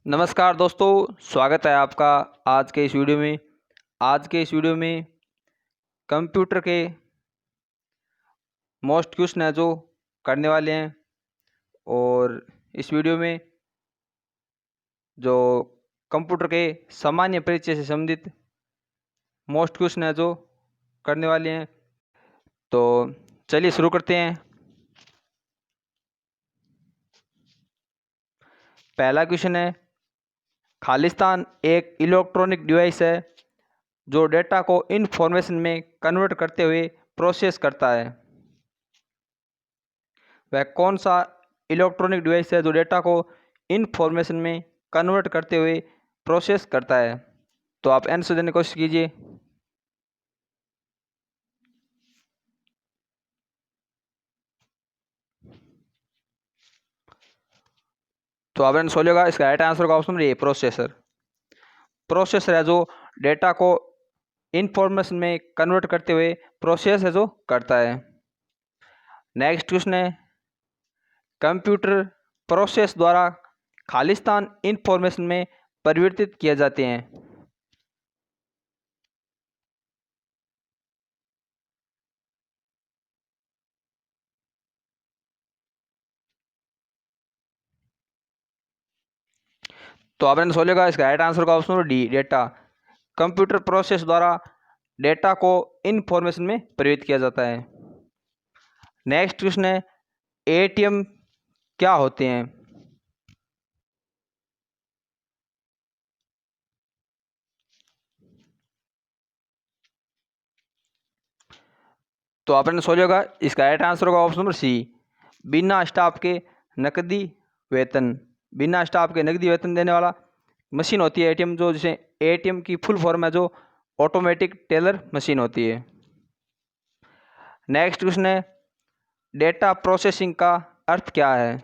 नमस्कार दोस्तों, स्वागत है आपका आज के इस वीडियो में। आज के इस वीडियो में कंप्यूटर के मोस्ट क्वेश्चन है जो करने वाले हैं। और इस वीडियो में जो कंप्यूटर के सामान्य परिचय से संबंधित मोस्ट क्वेश्चन है जो करने वाले हैं। तो चलिए शुरू करते हैं। पहला क्वेश्चन है, खालिस्तान एक इलेक्ट्रॉनिक डिवाइस है जो डेटा को इनफॉर्मेशन में कन्वर्ट करते हुए प्रोसेस करता है। वह कौन सा इलेक्ट्रॉनिक डिवाइस है जो डेटा को इनफॉर्मेशन में कन्वर्ट करते हुए प्रोसेस करता है? तो आप आंसर देने की कोशिश कीजिए। तो आप आंसर होगा, इसका राइट आंसर का ऑप्शन ए प्रोसेसर। प्रोसेसर है जो डेटा को इनफॉर्मेशन में कन्वर्ट करते हुए प्रोसेस है जो करता है। नेक्स्ट क्वेश्चन है, कंप्यूटर प्रोसेस द्वारा खालिस्तान इनफॉर्मेशन में परिवर्तित किए जाते हैं। तो आपने सोचेगा, इसका राइट आंसर का option D data. Computer process द्वारा डेटा को इनफॉर्मेशन में परिवर्तित किया जाता है। नेक्स्ट क्वेश्चन है, एटीएम क्या होते हैं? तो आपने सोचेगा, इसका राइट आंसर होगा ऑप्शन नंबर सी बिना स्टाफ के नकदी वेतन। बिना स्टाफ के नकदी वेतन देने वाला मशीन होती है एटीएम, जो जिसे एटीएम की फुल फॉर्म है जो ऑटोमेटिक टेलर मशीन होती है। नेक्स्ट क्वेश्चन है, डेटा प्रोसेसिंग का अर्थ क्या है?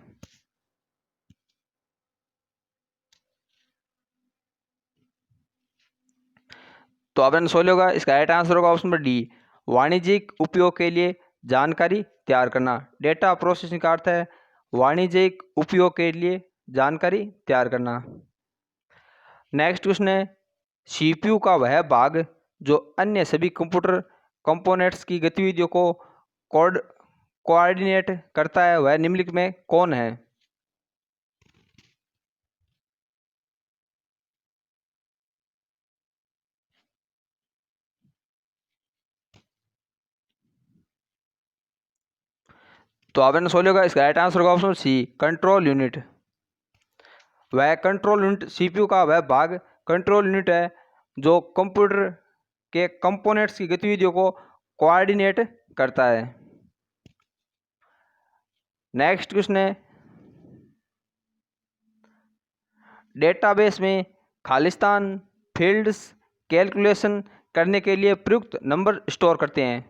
तो आपने सोच होगा, इसका राइट आंसर होगा ऑप्शन नंबर डी वाणिज्यिक उपयोग के लिए जानकारी तैयार करना। डेटा प्रोसेसिंग का अर्थ है वाणिज्यिक उपयोग के लिए जानकारी तैयार करना। नेक्स्ट क्वेश्चन है, सीपीयू का वह भाग जो अन्य सभी कंप्यूटर कंपोनेंट्स की गतिविधियों को कोऑर्डिनेट करता है, वह निम्नलिखित में कौन है? तो आपने सोच होगा, इसका राइट आंसर होगा ऑप्शन सी कंट्रोल यूनिट। वह कंट्रोल यूनिट सीपीयू का वह भाग कंट्रोल यूनिट है जो कंप्यूटर के कंपोनेंट्स की गतिविधियों को कोऑर्डिनेट करता है। नेक्स्ट क्वेश्चन है, डेटाबेस में खालिस्तान फील्ड्स कैलकुलेशन करने के लिए प्रयुक्त नंबर स्टोर करते हैं।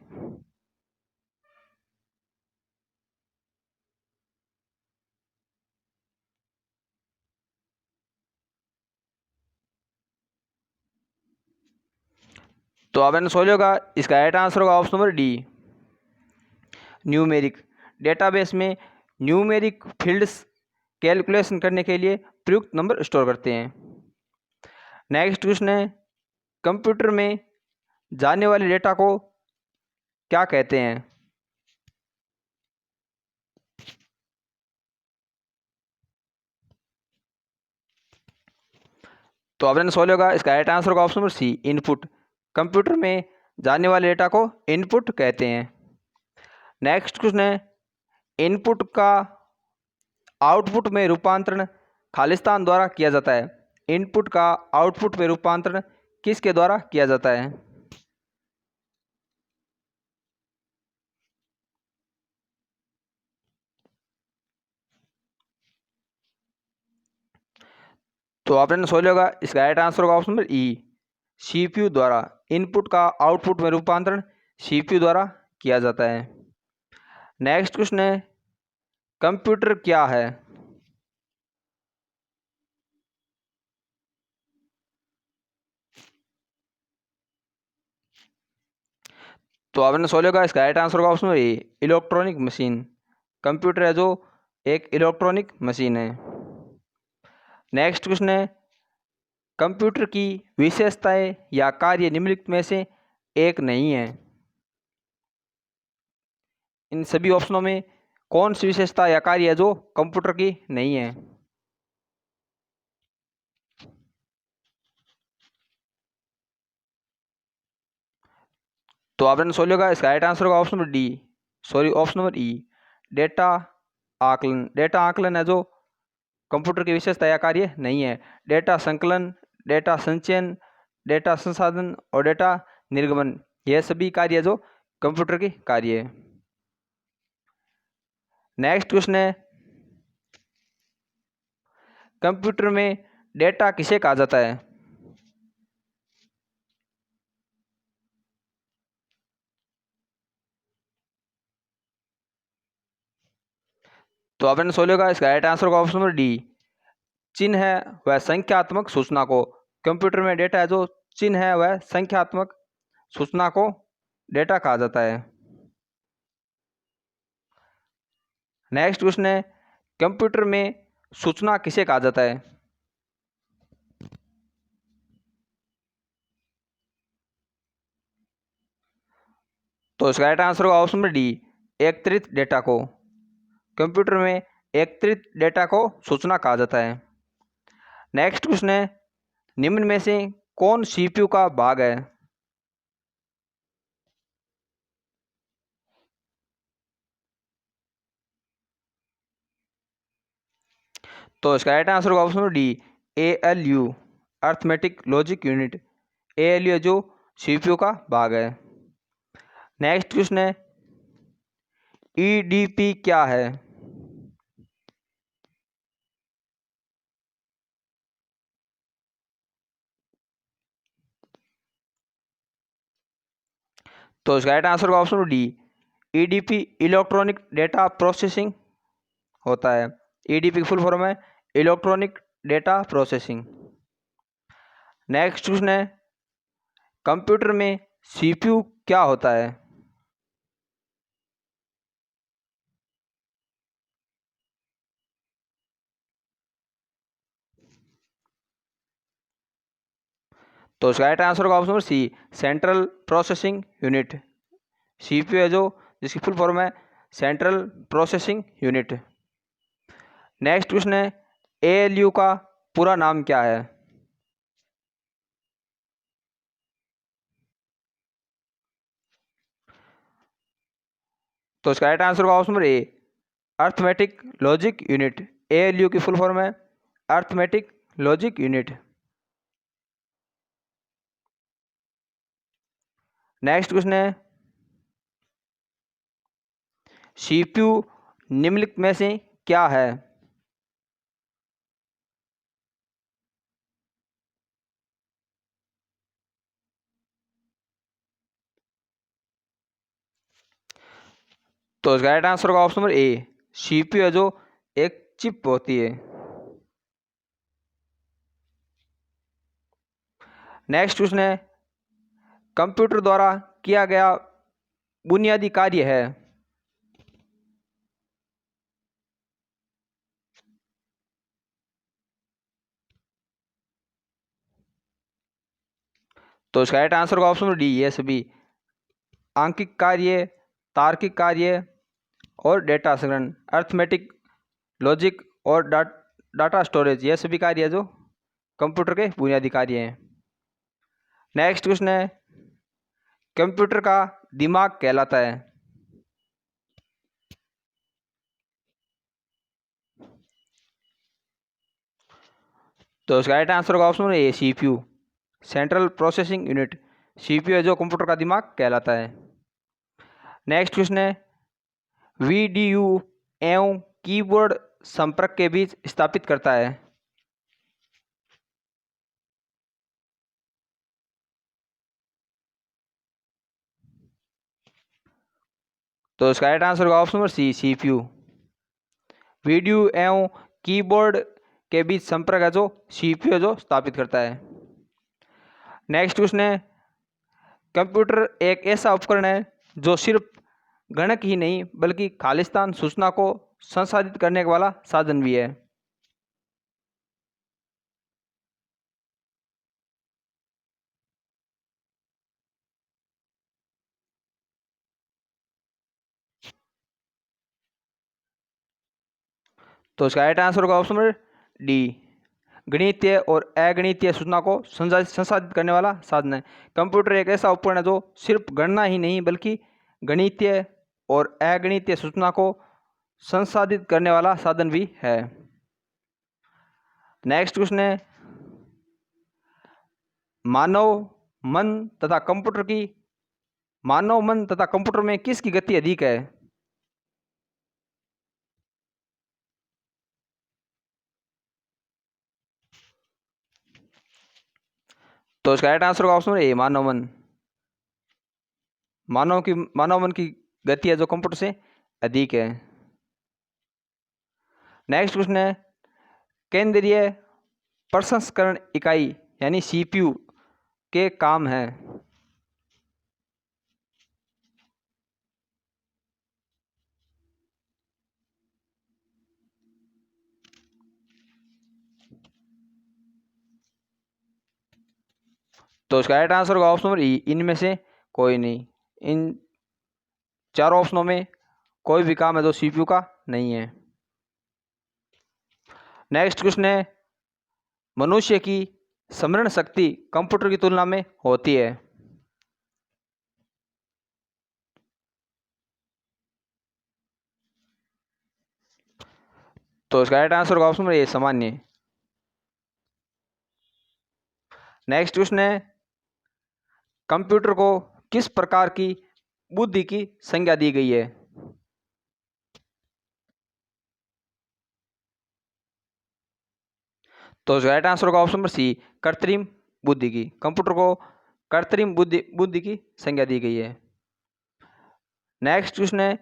तो आपने सोच होगा, इसका राइट आंसर होगा option number D numeric. Database में न्यूमेरिक फील्ड्स कैलकुलेशन करने के लिए प्रयुक्त नंबर स्टोर करते हैं। नेक्स्ट क्वेश्चन है, कंप्यूटर में जाने वाले डेटा को क्या कहते हैं? तो आपने सोच होगा, इसका राइट आंसर होगा option number C input. Computer में जाने वाले डेटा को इनपुट कहते हैं। नेक्स्ट क्वेश्चन है, इनपुट का आउटपुट में रूपांतरण खालिस्तान द्वारा किया जाता है। इनपुट का आउटपुट में रूपांतरण किसके द्वारा किया जाता है? तो आपने सोच होगा, इसका राइट आंसर होगा ऑप्शन नंबर ई सीपीयू द्वारा। इनपुट का आउटपुट में रूपांतरण सीपीयू द्वारा किया जाता है। नेक्स्ट क्वेश्चन है, कंप्यूटर क्या है? तो आपने सोच होगा, इसका राइट आंसर होगा ऑप्शन नंबर ए इलेक्ट्रॉनिक मशीन। कंप्यूटर है जो एक इलेक्ट्रॉनिक मशीन है। नेक्स्ट क्वेश्चन है, कंप्यूटर की विशेषताएं या कार्य निम्नलिखित में से एक नहीं है। इन सभी ऑप्शनों में कौन सी विशेषता या कार्य है जो कंप्यूटर की नहीं है? तो आपने सोच होगा, इसका राइट आंसर होगा option number D, sorry option number ई, डेटा आकलन। डेटा आकलन है जो कंप्यूटर की विशेषता या कार्य नहीं है। डेटा संकलन, डेटा संचयन, डेटा संसाधन और डेटा निर्गमन, यह सभी कार्य जो कंप्यूटर की कार्य है। नेक्स्ट क्वेश्चन है, कंप्यूटर में डेटा किसे कहा जाता है? तो आपने सोच होगा, इसका राइट आंसर होगा ऑप्शन नंबर डी, चिन्ह है वह संख्यात्मक सूचना को। कंप्यूटर में डेटा है जो चिन्ह है वह संख्यात्मक सूचना को डेटा कहा जाता है। नेक्स्ट क्वेश्चन है, कंप्यूटर में सूचना किसे कहा जाता है? तो इसका राइट आंसर होगा ऑप्शन नंबर डी, एकत्रित डेटा को। कंप्यूटर में एकत्रित डेटा को सूचना कहा जाता है। नेक्स्ट क्वेश्चन है, निम्न में से कौन सीपीयू का भाग है? तो इसका राइट आंसर होगा option number D, ALU, arithmetic logic unit. ALU जो सीपीयू का भाग है। नेक्स्ट क्वेश्चन है, EDP क्या है? तो इसका राइट आंसर होगा option number D, EDP electronic data processing होता है। EDP की फुल फॉर्म है electronic data processing. Next question है, कंप्यूटर में सीपीयू क्या होता है? तो इसका राइट आंसर होगा option number C, central processing unit. CPU है जो जिसकी फुल फॉर्म है central processing unit. Next question है, ALU का पूरा नाम क्या है? तो इसका राइट आंसर होगा ऑप्शन नंबर ए, अर्थमेटिक लॉजिक यूनिट। ALU की फुल फॉर्म है arithmetic logic unit. Next question है, सीपीयू निम्नलिखित में से क्या है? तो इसका राइट आंसर होगा ऑप्शन नंबर ए, सीपीयू है जो एक चिप होती है। नेक्स्ट क्वेश्चन है, कंप्यूटर द्वारा किया गया बुनियादी कार्य है? तो इसका राइट आंसर होगा ऑप्शन नंबर डी, ये सभी आंकिक कार्य, तार्किक कार्य और डेटा संग्रहण, अर्थमेटिक लॉजिक और डाटा स्टोरेज, ये सभी कार्य जो कंप्यूटर के बुनियादी कार्य हैं। नेक्स्ट क्वेश्चन है, कंप्यूटर का दिमाग कहलाता है? तो इसका राइट आंसर होगा option number A, CPU, central processing unit. CPU है जो कंप्यूटर का दिमाग कहलाता है। नेक्स्ट क्वेश्चन है, VDU एवं कीबोर्ड संपर्क के बीच स्थापित करता है? तो इसका राइट आंसर होगा option number C, CPU। Video एवं कीबोर्ड के बीच संपर्क है जो CPU है जो स्थापित करता है। नेक्स्ट क्वेश्चन है, कंप्यूटर एक ऐसा उपकरण है जो सिर्फ गणक ही नहीं बल्कि खालिस्तान सूचना को संसाधित करने वाला साधन भी है। तो इसका राइट आंसर होगा ऑप्शन नंबर डी। गणितीय और अगणितीय सूचना को संसाधित करने वाला साधन है। कंप्यूटर एक ऐसा उपकरण है जो सिर्फ गणना ही नहीं बल्कि गणितीय और अगणितीय सूचना को संसाधित करने वाला साधन भी है। नेक्स्ट क्वेश्चन है, मानव मन तथा कंप्यूटर में किसकी गति अधिक है? तो इसका राइट आंसर होगा ऑप्शन ए, मानव मन। मानव मन की गति है जो कंप्यूटर से अधिक है। नेक्स्ट क्वेश्चन है, केंद्रीय प्रसंस्करण इकाई यानी सीपीयू के काम है। तो इसका राइट आंसर होगा ऑप्शन नंबर ई, इनमें से कोई नहीं। इन चारों ऑप्शनों में कोई भी काम है जो सीपीयू का नहीं है। नेक्स्ट क्वेश्चन है, मनुष्य की स्मरण शक्ति कंप्यूटर की तुलना में होती है। तो इसका राइट आंसर होगा ऑप्शन नंबर ए, सामान्य। नेक्स्ट क्वेश्चन है, कंप्यूटर को किस प्रकार की बुद्धि की संज्ञा दी गई है? तो राइट आंसर होगा ऑप्शन नंबर सी, कृत्रिम बुद्धि की। कंप्यूटर को कृत्रिम बुद्धि की संज्ञा दी गई है। नेक्स्ट क्वेश्चन है,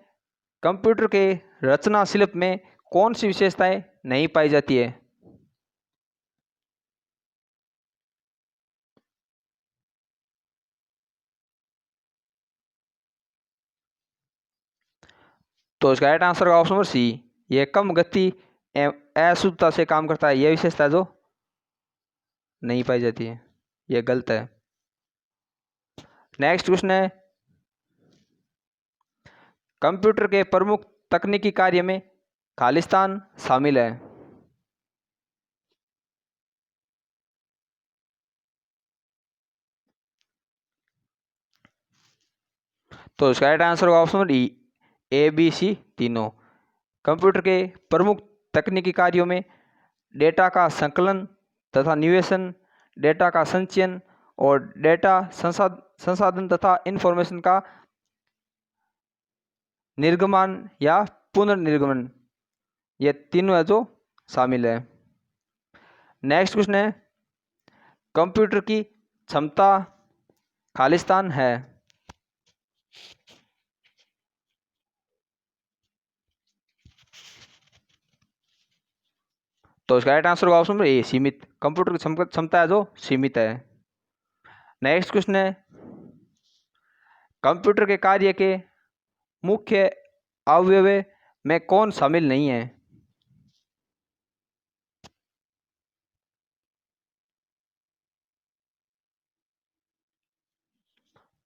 कंप्यूटर के रचना शिल्प में कौन सी विशेषताएं नहीं पाई जाती है? तो इसका राइट आंसर होगा ऑप्शन नंबर सी, यह कम गति एवं अशुद्धता से काम करता है। यह विशेषता जो नहीं पाई जाती है, यह गलत है। नेक्स्ट क्वेश्चन है, कंप्यूटर के प्रमुख तकनीकी कार्य में खालिस्तान शामिल है। तो इसका राइट आंसर होगा option number D, A B C तीनों। कंप्यूटर के प्रमुख तकनीकी कार्यों में डेटा का संकलन तथा निवेशन, डेटा का संचयन और डेटा संसाधन तथा इंफॉर्मेशन का निर्गमन या पुनर्निर्गमन, ये तीनों है जो शामिल है। नेक्स्ट क्वेश्चन है, कंप्यूटर की क्षमता खालिस्तान है। तो इसका राइट आंसर होगा ऑप्शन नंबर ए, सीमित। कंप्यूटर की क्षमता है जो सीमित है। नेक्स्ट क्वेश्चन है, कंप्यूटर के कार्य के मुख्य अवयव में कौन शामिल नहीं है?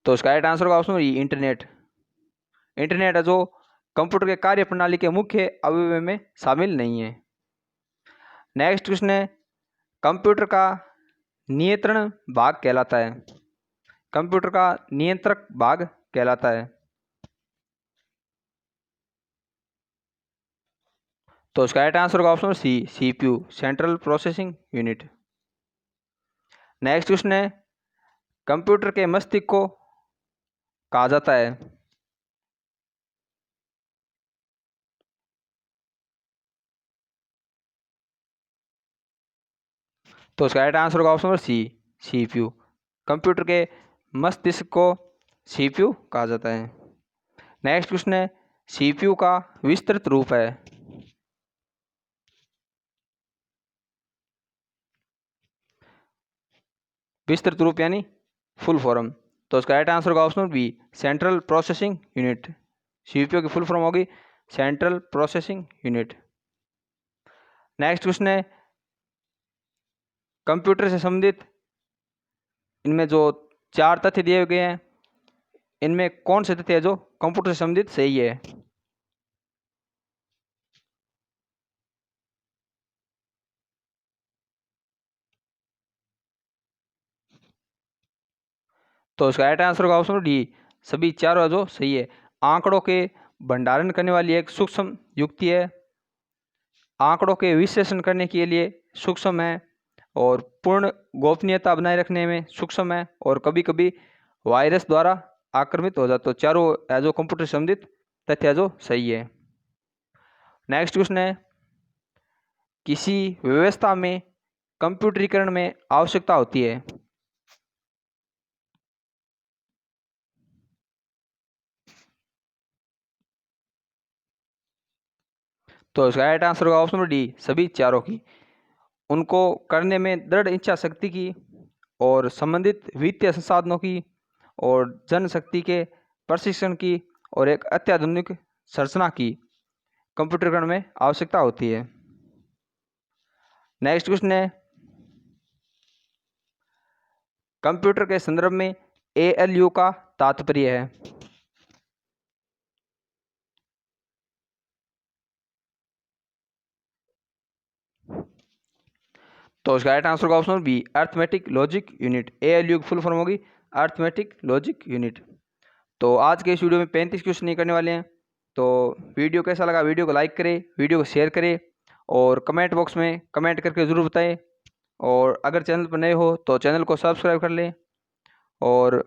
तो इसका राइट आंसर होगा ऑप्शन नंबर ई, इंटरनेट। इंटरनेट है जो कंप्यूटर के कार्य प्रणाली के मुख्य अवयव में शामिल नहीं है। नेक्स्ट क्वेश्चन है, कंप्यूटर का नियंत्रण भाग कहलाता है। कंप्यूटर का नियंत्रक भाग कहलाता है। तो इसका राइट आंसर होगा option C, CPU, central processing unit. Next question है, कंप्यूटर के मस्तिष्क को कहा जाता है। तो इसका राइट आंसर होगा option number C, CPU. Computer के मस्तिष्क को सीपीयू कहा जाता है। नेक्स्ट क्वेश्चन है, सीपीयू का विस्तृत रूप है। विस्तृत रूप यानी फुल फॉर्म। तो इसका राइट आंसर होगा option B, central processing unit. CPU की फुल फॉर्म होगी central processing unit. Next question है, कंप्यूटर से संबंधित इनमें जो 4 तथ्य दिए गए हैं, इनमें कौन से तथ्य है जो कंप्यूटर से संबंधित सही है? तो इसका राइट आंसर होगा ऑप्शन डी, सभी चारों जो सही है। आंकड़ों के भंडारण करने वाली एक सूक्ष्म युक्ति है, आंकड़ों के विश्लेषण करने के लिए सूक्ष्म है, और पूर्ण गोपनीयता बनाए रखने में सूक्ष्म है, और कभी कभी वायरस द्वारा आक्रमित हो जाता। तो चारों जो कंप्यूटर संबंधित तथ्य जो सही है। नेक्स्ट क्वेश्चन है, किसी व्यवस्था में कंप्यूटरीकरण में आवश्यकता होती है। तो इसका राइट आंसर होगा ऑप्शन डी, सभी चारों की। उनको करने में दृढ़ इच्छा शक्ति की, और संबंधित वित्तीय संसाधनों की, और जनशक्ति के प्रशिक्षण की, और एक अत्याधुनिक संरचना की कंप्यूटरीकरण में आवश्यकता होती है। नेक्स्ट क्वेश्चन है, कंप्यूटर के संदर्भ में ALU का तात्पर्य है। तो इसका राइट आंसर होगा option B, arithmetic logic unit. ALU की फुल फॉर्म होगी अर्थमेटिक लॉजिक यूनिट। तो आज के इस वीडियो में 35 क्वेश्चन नहीं करने वाले हैं। तो वीडियो कैसा लगा, वीडियो को लाइक करें, वीडियो को शेयर करें, और कमेंट बॉक्स में कमेंट करके ज़रूर बताएं। और अगर चैनल पर नए हो तो चैनल को सब्सक्राइब कर लें, और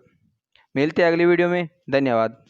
मिलते हैं अगली वीडियो में। धन्यवाद।